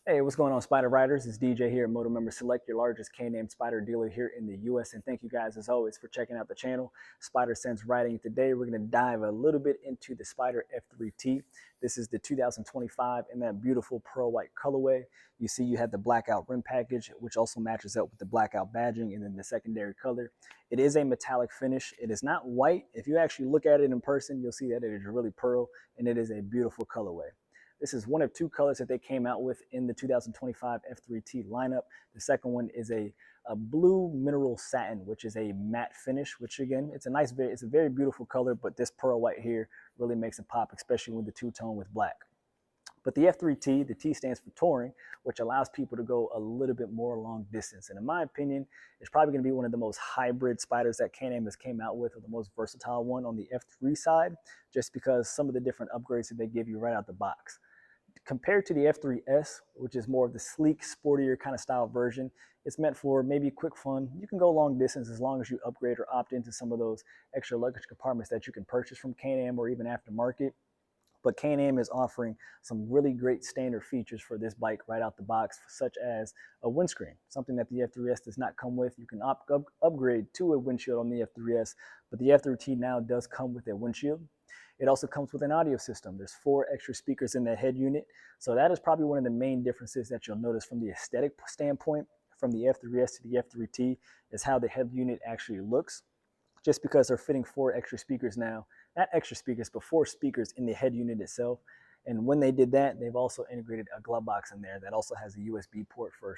Hey, what's going on, Spyder Riders? It's DJ here at Motomember Select, your largest Can-Am Spyder dealer here in the U.S. And thank you guys, as always, for checking out the channel, Spyder Sense Riding. Today, we're going to dive a little bit into the Spyder F3T. This is the 2025 in that beautiful pearl white colorway. You see you have the blackout rim package, which also matches up with the blackout badging and then the secondary color. It is a metallic finish. It is not white. If you actually look at it in person, you'll see that it is really pearl, and it is a beautiful colorway. This is one of two colors that they came out with in the 2025 F3T lineup. The second one is a blue mineral satin, which is a matte finish, which again, it's a very beautiful color, but this pearl white here really makes it pop, especially with the two-tone with black. But the F3T, the T stands for touring, which allows people to go a little bit more long distance. And in my opinion, it's probably going to be one of the most hybrid Spyders that Can-Am has came out with, or the most versatile one on the F3 side, just because some of the different upgrades that they give you right out the box. Compared to the F3-S, which is more of the sleek, sportier kind of style version, it's meant for maybe quick fun. You can go long distance as long as you upgrade or opt into some of those extra luggage compartments that you can purchase from Can-Am or even aftermarket. But Can-Am is offering some really great standard features for this bike right out the box, such as a windscreen, something that the F3-S does not come with. You can upgrade to a windshield on the F3-S, but the F3T now does come with a windshield. It also comes with an audio system. There's 4 extra speakers in that head unit. So that is probably one of the main differences that you'll notice from the aesthetic standpoint from the F3-S to the F3T is how the head unit actually looks. Just because they're fitting 4 extra speakers now, not extra speakers, but 4 speakers in the head unit itself. And when they did that, they've also integrated a glove box in there that also has a USB port for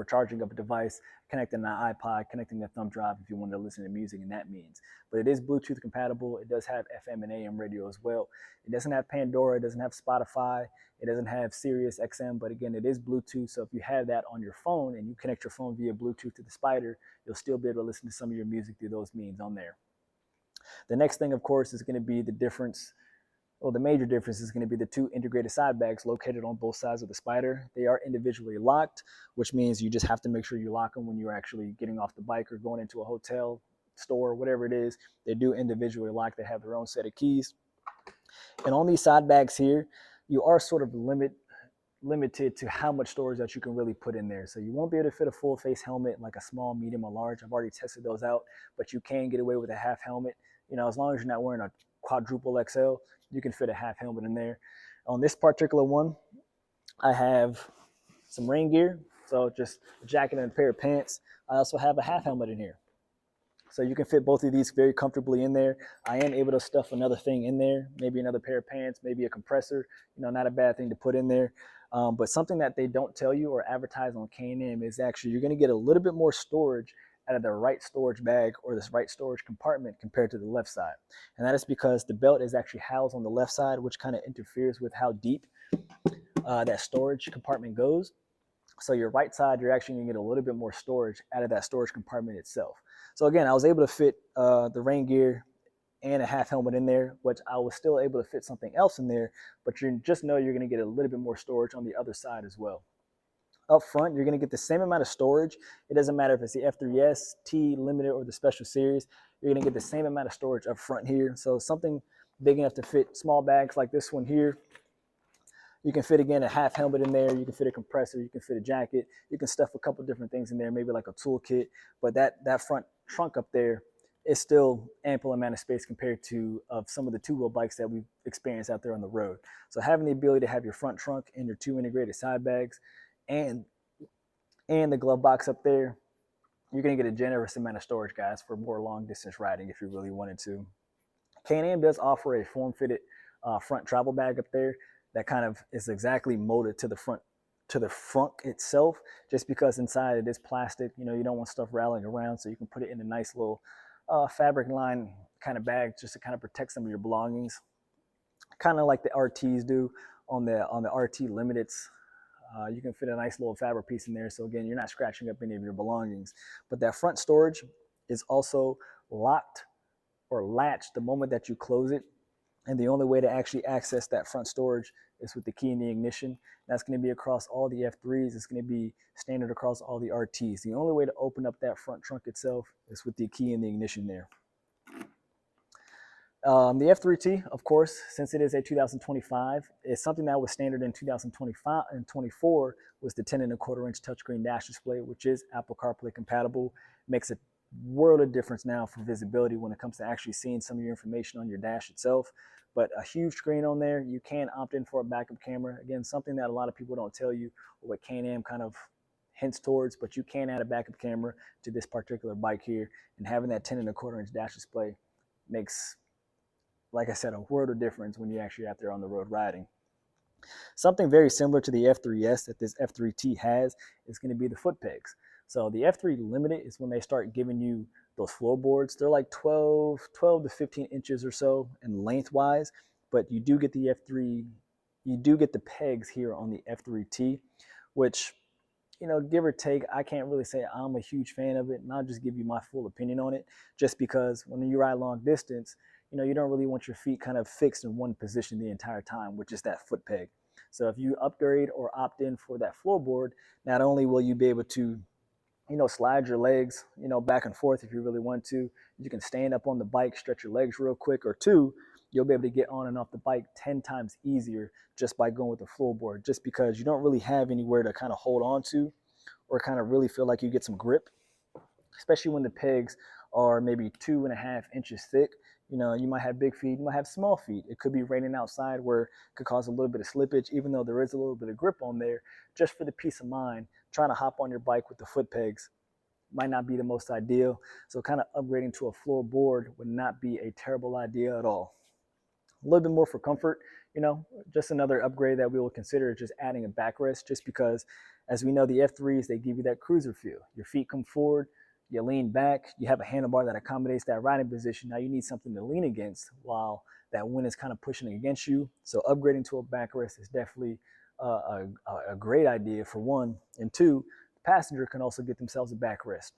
charging up a device, connecting an iPod, connecting a thumb drive if you want to listen to music and that means. But it is Bluetooth compatible. It does have FM and AM radio as well. It doesn't have Pandora. It doesn't have Spotify. It doesn't have Sirius XM, but again, it is Bluetooth. So if you have that on your phone and you connect your phone via Bluetooth to the Spyder, you'll still be able to listen to some of your music through those means on there. The next thing, of course, is going to be the difference. Well, the major difference is going to be the 2 integrated side bags located on both sides of the Spyder. They are individually locked, which means you just have to make sure you lock them when you're actually getting off the bike or going into a hotel, store, whatever it is. They do individually lock. They have their own set of keys. And on these side bags here, you are sort of limited to how much storage that you can really put in there. So you won't be able to fit a full face helmet like a small, medium, or large. I've already tested those out, but you can get away with a half helmet. You know, as long as you're not wearing a quadruple XL, you can fit a half helmet in there. On this particular one, I have some rain gear, so just a jacket and a pair of pants. I also have a half helmet in here. So you can fit both of these very comfortably in there. I am able to stuff another thing in there, maybe another pair of pants, maybe a compressor, you know, not a bad thing to put in there. But something that they don't tell you or advertise on Can-Am is actually you're going to get a little bit more storage out of the right storage bag or this right storage compartment compared to the left side. And that is because the belt is actually housed on the left side, which kind of interferes with how deep that storage compartment goes. So your right side, you're actually going to get a little bit more storage out of that storage compartment itself. So again, I was able to fit the rain gear and a half helmet in there, which I was still able to fit something else in there, but you just know you're going to get a little bit more storage on the other side as well. Up front, you're going to get the same amount of storage. It doesn't matter if it's the F3-S, T, Limited, or the Special Series. You're going to get the same amount of storage up front here. So something big enough to fit small bags like this one here. You can fit, again, a half helmet in there. You can fit a compressor. You can fit a jacket. You can stuff a couple different things in there, maybe like a toolkit. But that front trunk up there is still ample amount of space compared to some of the two-wheel bikes that we've experienced out there on the road. So having the ability to have your front trunk and your 2 integrated side bags and the glove box up there, you're going to get a generous amount of storage, guys, for more long-distance riding if you really wanted to. Can-Am does offer a form-fitted front travel bag up there that kind of is exactly molded to the front itself, just because inside it is plastic. You know, you don't want stuff rattling around, so you can put it in a nice little fabric line kind of bag just to kind of protect some of your belongings, kind of like the RTs do on the RT Limiteds. You can fit a nice little fabric piece in there, so again, you're not scratching up any of your belongings. But that front storage is also locked or latched the moment that you close it. And the only way to actually access that front storage is with the key in the ignition. That's going to be across all the F3s. It's going to be standard across all the RTs. The only way to open up that front trunk itself is with the key in the ignition there. The F3T, of course, since it is a 2025, is something that was standard in 2025 and 24 was the 10.25-inch touchscreen dash display, which is Apple CarPlay compatible. Makes a world of difference now for visibility when it comes to actually seeing some of your information on your dash itself. But a huge screen on there. You can opt in for a backup camera. Again, something that a lot of people don't tell you, or what Can-Am kind of hints towards, but you can add a backup camera to this particular bike here, and having that 10.25-inch dash display makes, like I said, a world of difference when you're actually out there on the road riding. Something very similar to the F3S that this F3T has is going to be the foot pegs. So the F3 Limited is when they start giving you those floorboards. They're like 12 to 15 inches or so in lengthwise, but you do get the F3, you do get the pegs here on the F3T, which, you know, give or take, I can't really say I'm a huge fan of it, and I'll just give you my full opinion on it, just because when you ride long distance, you know, you don't really want your feet kind of fixed in one position the entire time, which is that foot peg. So if you upgrade or opt in for that floorboard, not only will you be able to, you know, slide your legs, you know, back and forth if you really want to, you can stand up on the bike, stretch your legs real quick, or two, you'll be able to get on and off the bike 10 times easier just by going with the floorboard, just because you don't really have anywhere to kind of hold on to or kind of really feel like you get some grip, especially when the pegs are maybe 2.5 inches thick. You know, you might have big feet, you might have small feet. It could be raining outside where it could cause a little bit of slippage, even though there is a little bit of grip on there. Just for the peace of mind, trying to hop on your bike with the foot pegs might not be the most ideal. So kind of upgrading to a floorboard would not be a terrible idea at all. A little bit more for comfort, you know, just another upgrade that we will consider is just adding a backrest, just because, as we know, the F3s, they give you that cruiser feel. Your feet come forward, you lean back, you have a handlebar that accommodates that riding position. Now you need something to lean against while that wind is kind of pushing against you. So upgrading to a backrest is definitely a great idea, for one. And two, the passenger can also get themselves a backrest,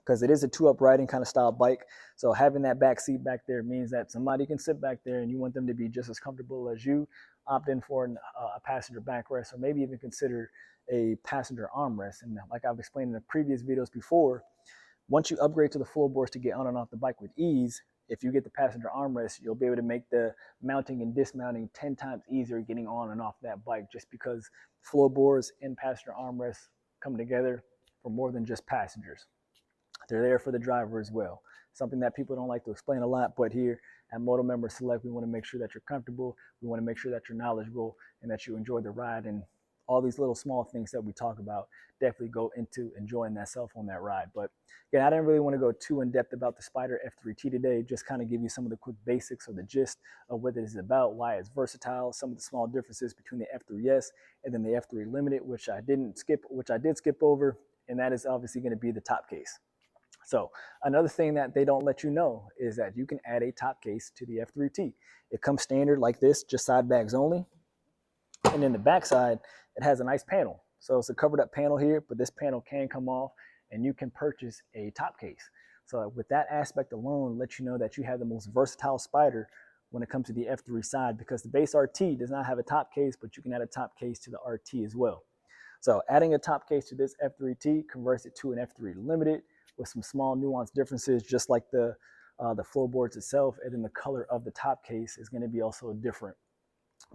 because it is a two-up riding kind of style bike. So having that back seat back there means that somebody can sit back there and you want them to be just as comfortable as you. Opt in for a passenger backrest, or maybe even consider a passenger armrest. And like I've explained in the previous videos before, once you upgrade to the floorboards to get on and off the bike with ease, if you get the passenger armrest, you'll be able to make the mounting and dismounting 10 times easier getting on and off that bike, just because floorboards and passenger armrests come together for more than just passengers. They're there for the driver as well. Something that people don't like to explain a lot, but here at Motomember Select, we want to make sure that you're comfortable, we want to make sure that you're knowledgeable, and that you enjoy the ride. And all these little small things that we talk about definitely go into enjoying that self on that ride. But again, I didn't really want to go too in depth about the Spyder F3T today, just kind of give you some of the quick basics or the gist of what it is about, why it's versatile, some of the small differences between the F3S and then the F3 Limited, which I did skip over, and that is obviously going to be the top case. So another thing that they don't let you know is that you can add a top case to the F3T. It comes standard like this, just side bags only. And then the back side, it has a nice panel. So it's a covered up panel here, but this panel can come off and you can purchase a top case. So with that aspect alone, let you know that you have the most versatile Spyder when it comes to the F3 side, because the base RT does not have a top case, but you can add a top case to the RT as well. So adding a top case to this F3T converts it to an F3 Limited with some small nuanced differences, just like the floorboards itself. And then the color of the top case is going to be also different,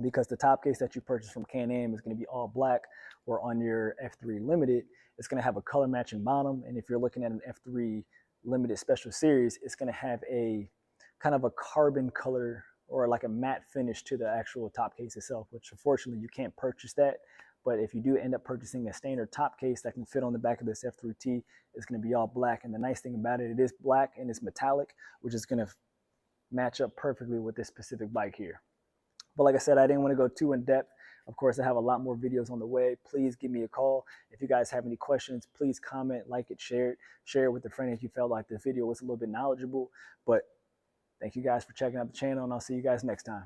because the top case that you purchase from Can-Am is going to be all black, or on your F3 Limited, it's going to have a color matching bottom. And if you're looking at an F3 Limited Special Series, it's going to have a kind of a carbon color or like a matte finish to the actual top case itself, which unfortunately you can't purchase that. But if you do end up purchasing a standard top case that can fit on the back of this F3T, it's going to be all black. And the nice thing about it, it is black and it's metallic, which is going to match up perfectly with this specific bike here. But like I said, I didn't want to go too in depth. Of course, I have a lot more videos on the way. Please give me a call. If you guys have any questions, please comment, like it, share it with a friend if you felt like the video was a little bit knowledgeable. But thank you guys for checking out the channel, and I'll see you guys next time.